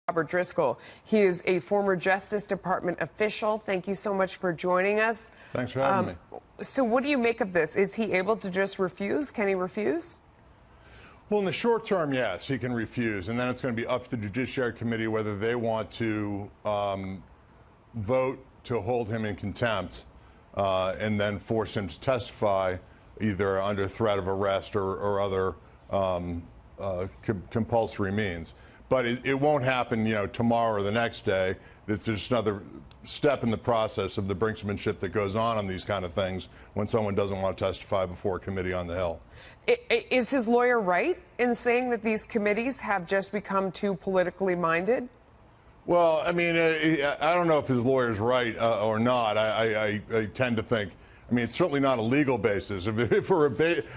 Robert Driscoll. He is a former Justice Department official. Thank you so much for joining us. Thanks for having me. So what do you make of this? Is he able to just refuse? Can he refuse? Well, in the short term, yes, he can refuse. And then it's going to be up to the Judiciary Committee whether they want to vote to hold him in contempt and then force him to testify either under threat of arrest or other compulsory means. But it won't happen, tomorrow or the next day. It's just another step in the process of the brinksmanship that goes on these kind of things when someone doesn't want to testify before a committee on the Hill. Is his lawyer right in saying that these committees have just become too politically minded? Well, I mean, I don't know if his lawyer's right or not. I tend to think, it's certainly not a legal basis. If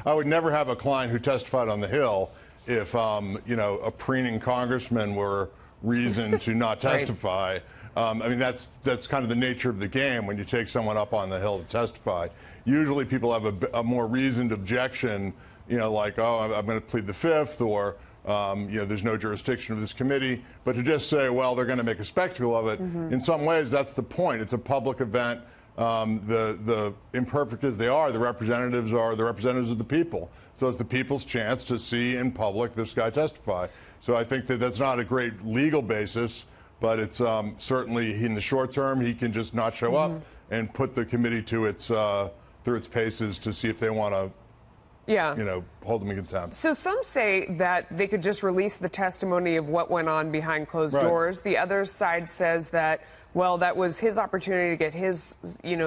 I would never have a client who testified on the Hill if, a preening congressman were reason to not testify. Right. That's kind of the nature of the game when you take someone up on the Hill to testify. Usually people have a more reasoned objection, like, oh, I'm going to plead the Fifth, or, there's no jurisdiction of this committee. But to just say, well, they're going to make a spectacle of it, in some ways, that's the point. It's a public event. The imperfect as they are the representatives of the people. So it's the people's chance to see in public this guy testify. So I think that that's not a great legal basis, but it's certainly in the short term he can just not show up and put the committee to its through its paces to see if they want to hold him in contempt. So some say that they could just release the testimony of what went on behind closed doors. The other side says that, well, that was his opportunity to get his,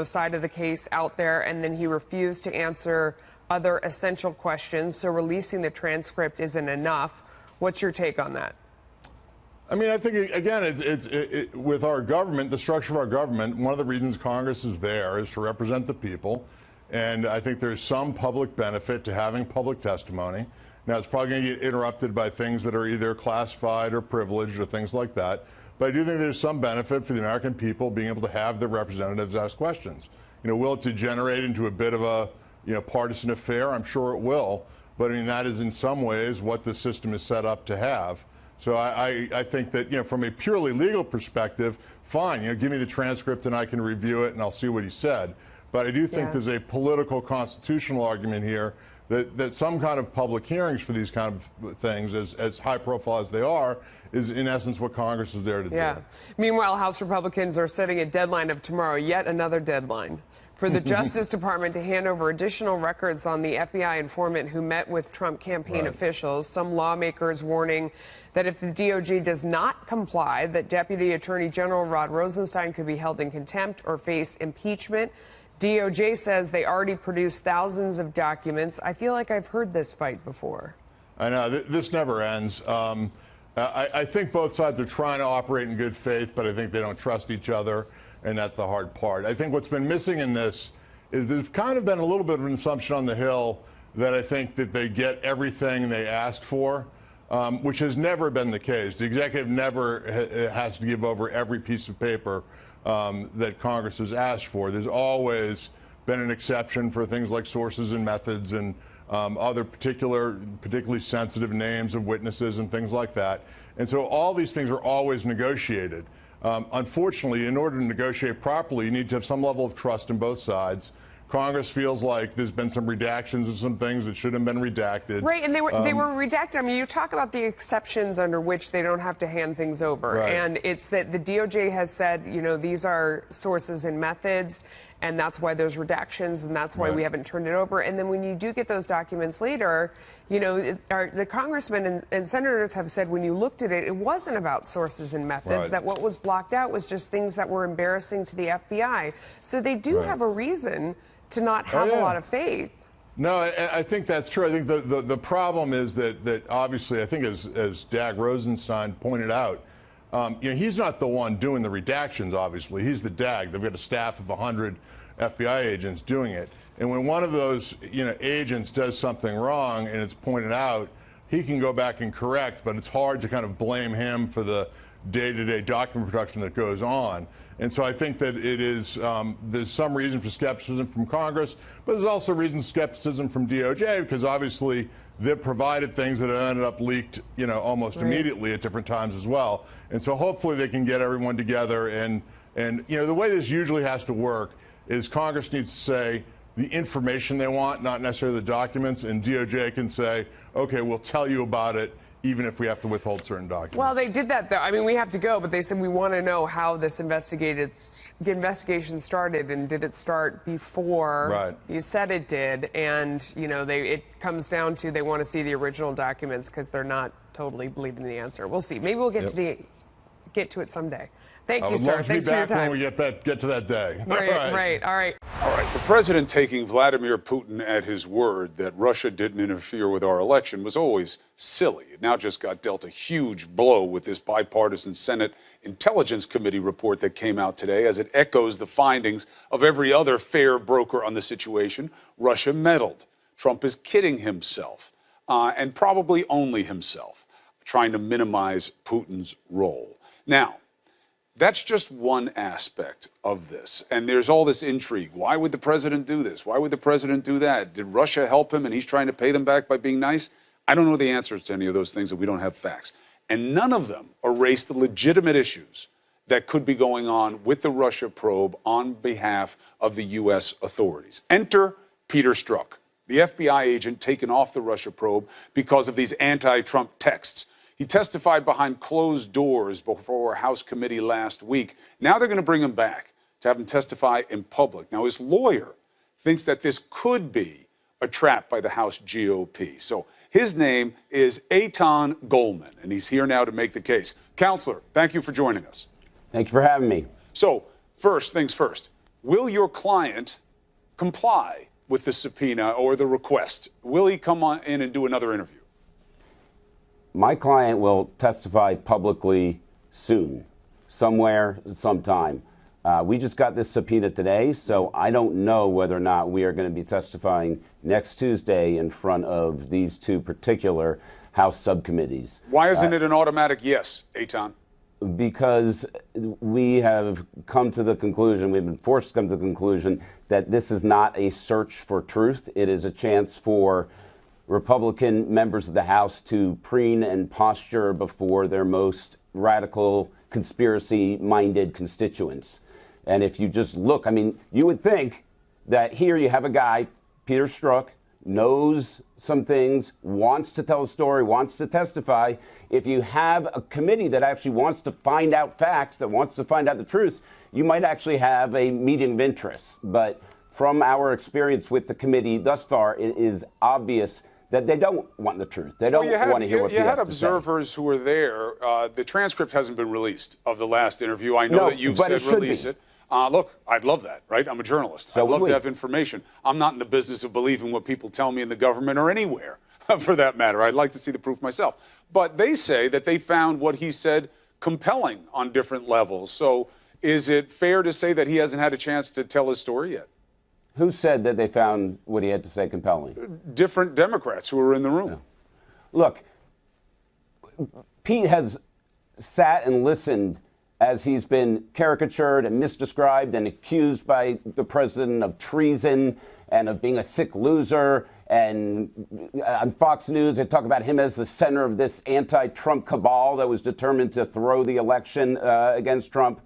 side of the case out there, and then he refused to answer other essential questions, so releasing the transcript isn't enough. What's your take on that? I think, again, with our government, the structure of our government, one of the reasons Congress is there is to represent the people. And I think there's some public benefit to having public testimony. Now, it's probably going to get interrupted by things that are either classified or privileged or things like that. But I do think there's some benefit for the American people being able to have their representatives ask questions. Will it degenerate into a bit of a partisan affair? I'm sure it will. But that is in some ways what the system is set up to have. So I think that, from a purely legal perspective, fine, give me the transcript and I can review it and I'll see what he said. But I do think there's a political constitutional argument here that some kind of public hearings for these kind of things, as high profile as they are, is in essence what Congress is there to do. Meanwhile, House Republicans are setting a deadline of tomorrow, yet another deadline, for the Justice Department to hand over additional records on the FBI informant who met with Trump campaign officials. Some lawmakers warning that if the DOJ does not comply, that Deputy Attorney General Rod Rosenstein could be held in contempt or face impeachment. DOJ says they already produced thousands of documents. I feel like I've heard this fight before. I know. This never ends. I think both sides are trying to operate in good faith, but I think they don't trust each other, and that's the hard part. I think what's been missing in this is there's kind of been a little bit of an assumption on the Hill that I think that they get everything they ask for, which has never been the case. The executive never has to give over every piece of paper that Congress has asked for. There's always been an exception for things like sources and methods and other particularly sensitive names of witnesses and things like that. And so all these things are always negotiated. Unfortunately, in order to negotiate properly, you need to have some level of trust in both sides. Congress feels like there's been some redactions of some things that shouldn't have been redacted. Right, and they were redacted. You talk about the exceptions under which they don't have to hand things over. And it's that the DOJ has said, these are sources and methods, and that's why there's redactions, and that's why we haven't turned it over. And then when you do get those documents later, the congressmen and senators have said when you looked at it, it wasn't about sources and methods, that what was blocked out was just things that were embarrassing to the FBI. So they do have a reason to not have a lot of faith. No, I think that's true. I think the problem is that obviously, I think as Dag Rosenstein pointed out, he's not the one doing the redactions, obviously. He's the DAG. They've got a staff of 100 FBI agents doing it. And when one of those agents does something wrong and it's pointed out, he can go back and correct, but it's hard to kind of blame him for the day-to-day document production that goes on. And so I think that it is, there's some reason for skepticism from Congress, but there's also reason for skepticism from DOJ, because obviously that provided things that have ended up leaked, almost immediately at different times as well. And so hopefully they can get everyone together. And the way this usually has to work is Congress needs to say the information they want, not necessarily the documents, and DOJ can say, okay, we'll tell you about it, even if we have to withhold certain documents. Well, they did that, though. I mean, we have to go, but they said we want to know how this investigation started, and did it start before you said it did? And, it comes down to they want to see the original documents because they're not totally believing the answer. We'll see. Maybe we'll get to it someday. Thank you, sir. Thanks for your time. I would love to be back when we get to that day. Right. All right. The president taking Vladimir Putin at his word that Russia didn't interfere with our election was always silly. It now just got dealt a huge blow with this bipartisan Senate Intelligence Committee report that came out today, as it echoes the findings of every other fair broker on the situation. Russia meddled. Trump is kidding himself, and probably only himself, trying to minimize Putin's role. Now, that's just one aspect of this. And there's all this intrigue. Why would the president do this? Why would the president do that? Did Russia help him and he's trying to pay them back by being nice? I don't know the answers to any of those things, and we don't have facts. And none of them erase the legitimate issues that could be going on with the Russia probe on behalf of the U.S. authorities. Enter Peter Strzok, the FBI agent taken off the Russia probe because of these anti-Trump texts. He testified behind closed doors before a House committee last week. Now they're going to bring him back to have him testify in public. Now, his lawyer thinks that this could be a trap by the House GOP. So his name is Eitan Goldman, and he's here now to make the case. Counselor, thank you for joining us. Thank you for having me. So, first things first, will your client comply with the subpoena or the request? Will he come on in and do another interview? My client will testify publicly soon, somewhere, sometime. We just got this subpoena today, so I don't know whether or not we are going to be testifying next Tuesday in front of these two particular House subcommittees. Why isn't it an automatic yes, Eitan? Because we have come to the conclusion, we've been forced to come to the conclusion that this is not a search for truth. It is a chance for Republican members of the House to preen and posture before their most radical, conspiracy-minded constituents. And if you just look, I mean, you would think that here you have a guy, Peter Strzok, knows some things, wants to tell a story, wants to testify. If you have a committee that actually wants to find out facts, that wants to find out the truth, you might actually have a meeting of interests. But from our experience with the committee thus far, it is obvious that they don't want the truth. They don't want to hear what he has to say. You had observers who were there. The transcript hasn't been released of the last interview. I know that you've said release it. Look, I'd love that, right? I'm a journalist. I'd love to have information. I'm not in the business of believing what people tell me in the government or anywhere, for that matter. I'd like to see the proof myself. But they say that they found what he said compelling on different levels. So is it fair to say that he hasn't had a chance to tell his story yet? Who said that they found what he had to say compelling? Different Democrats who were in the room. Yeah. Look, Pete has sat and listened as he's been caricatured and misdescribed and accused by the president of treason and of being a sick loser. And on Fox News, they talk about him as the center of this anti-Trump cabal that was determined to throw the election against Trump.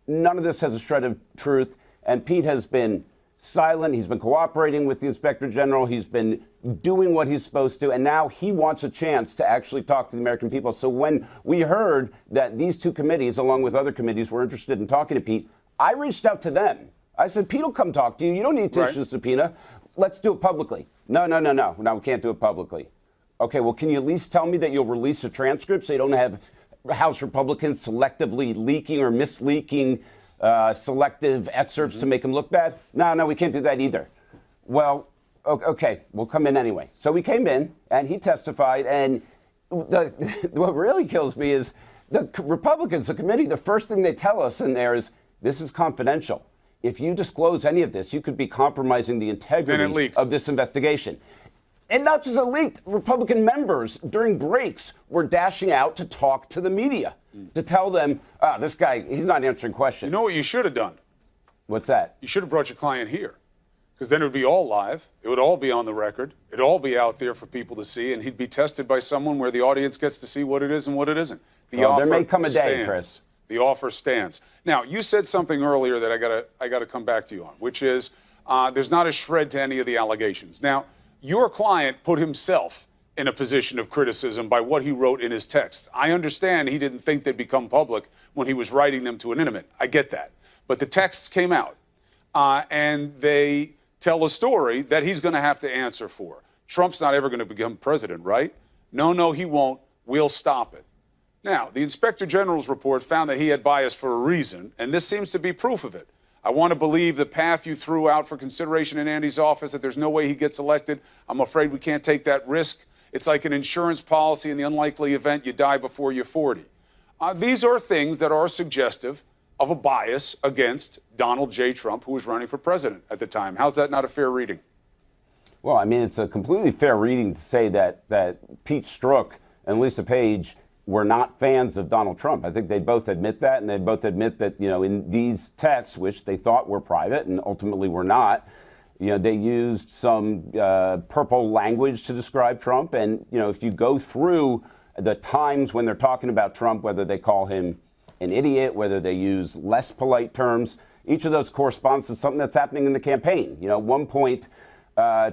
None of this has a shred of truth. And Pete has been silent. He's been cooperating with the Inspector General. He's been doing what he's supposed to. And now he wants a chance to actually talk to the American people. So when we heard that these two committees, along with other committees, were interested in talking to Pete, I reached out to them. I said, Pete will come talk to you. You don't need to issue a subpoena. Let's do it publicly. No, we can't do it publicly. Okay, well, can you at least tell me that you'll release a transcript so you don't have House Republicans selectively leaking or misleaking selective excerpts to make him look bad? No, we can't do that either. Well, okay, we'll come in anyway. So we came in, and he testified, and what really kills me is the Republicans, the committee, the first thing they tell us in there is, this is confidential. If you disclose any of this, you could be compromising the integrity of this investigation. And not just it leaked. Republican members during breaks were dashing out to talk to the media, to tell them, this guy, he's not answering questions. You know what you should have done? What's that? You should have brought your client here. Because then it would be all live. It would all be on the record. It'd all be out there for people to see, and he'd be tested by someone where the audience gets to see what it is and what it isn't. The offer there may come a day, stands. Chris. The offer stands. Now, you said something earlier that I gotta come back to you on, which is there's not a shred to any of the allegations. Now, your client put himself in a position of criticism by what he wrote in his texts. I understand he didn't think they'd become public when he was writing them to an intimate. I get that. But the texts came out, and they tell a story that he's going to have to answer for. Trump's not ever going to become president, right? No, he won't. We'll stop it. Now, the Inspector General's report found that he had bias for a reason, and this seems to be proof of it. I want to believe the path you threw out for consideration in Andy's office, that there's no way he gets elected. I'm afraid we can't take that risk. It's like an insurance policy in the unlikely event you die before you're 40. These are things that are suggestive of a bias against Donald J. Trump, who was running for president at the time. How's that not a fair reading? Well, I mean, it's a completely fair reading to say that Pete Strzoks and Lisa Page were not fans of Donald Trump. I think they both admit that, and they both admit that, in these texts, which they thought were private and ultimately were not, they used some purple language to describe Trump. And, if you go through the times when they're talking about Trump, whether they call him an idiot, whether they use less polite terms, each of those corresponds to something that's happening in the campaign. At one point,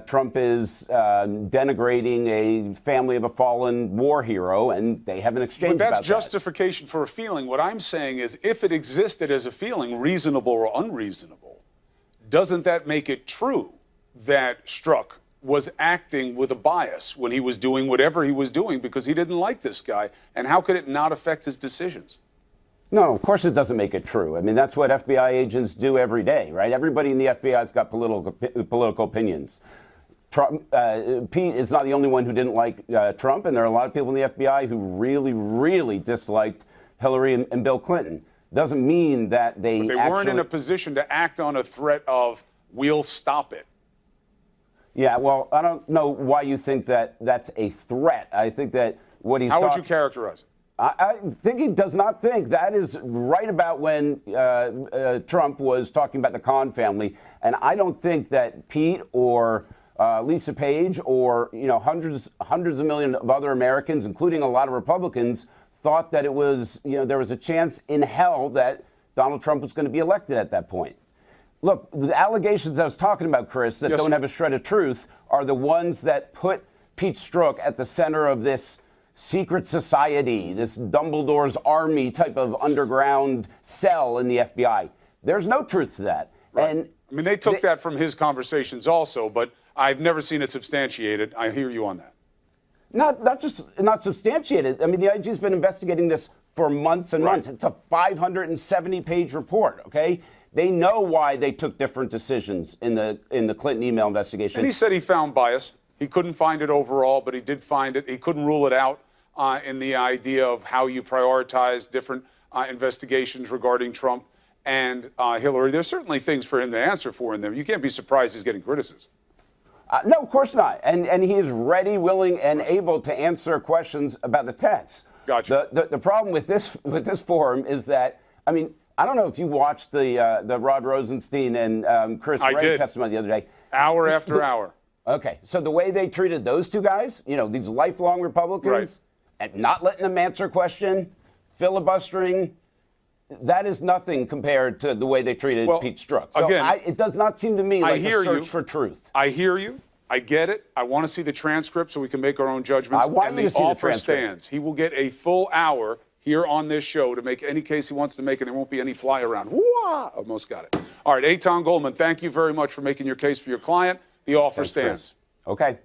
Trump is denigrating a family of a fallen war hero, and they have an exchange about that. But that's justification for a feeling. What I'm saying is, if it existed as a feeling, reasonable or unreasonable, doesn't that make it true that Strzoks was acting with a bias when he was doing whatever he was doing because he didn't like this guy? And how could it not affect his decisions? No, of course it doesn't make it true. I mean, that's what FBI agents do every day, right? Everybody in the FBI has got political opinions. Pete is not the only one who didn't like Trump, and there are a lot of people in the FBI who really, really disliked Hillary and Bill Clinton. Doesn't mean that they weren't in a position to act on a threat of, we'll stop it. Yeah, well, I don't know why you think that that's a threat. I think that what he's How would you characterize it? I think he does not think. That is right about when Trump was talking about the Khan family. And I don't think that Pete or Lisa Page or hundreds of millions of other Americans, including a lot of Republicans, thought that it was, there was a chance in hell that Donald Trump was going to be elected at that point. Look, the allegations I was talking about, Chris, that don't have a shred of truth are the ones that put Pete Strzoks at the center of this secret society, this Dumbledore's army type of underground cell in the FBI. There's no truth to that. Right. And I mean, they took that from his conversations also, but I've never seen it substantiated. I hear you on that. Not substantiated. I mean, the IG's been investigating this for months and months. It's a 570-page report, okay? They know why they took different decisions in the Clinton email investigation. And he said he found bias. He couldn't find it overall, but he did find it. He couldn't rule it out in the idea of how you prioritize different investigations regarding Trump and Hillary. There's certainly things for him to answer for in there. You can't be surprised he's getting criticism. No, of course not. And he is ready, willing, and able to answer questions about the text. Gotcha. The problem with this forum is that, I mean, I don't know if you watched the Rod Rosenstein and Chris Wray testimony the other day. Hour after hour. Okay, so the way they treated those two guys, these lifelong Republicans, and not letting them answer a question, filibustering, that is nothing compared to the way they treated Pete Strzoks. So again, it does not seem to me like a search for truth. I hear you. I get it. I want to see the transcript so we can make our own judgments. I want you to see the offer transcript. stands. He will get a full hour here on this show to make any case he wants to make, and there won't be any fly around. Wah! Almost got it. All right, Eitan Goldman, thank you very much for making your case for your client. The offer stands. Okay.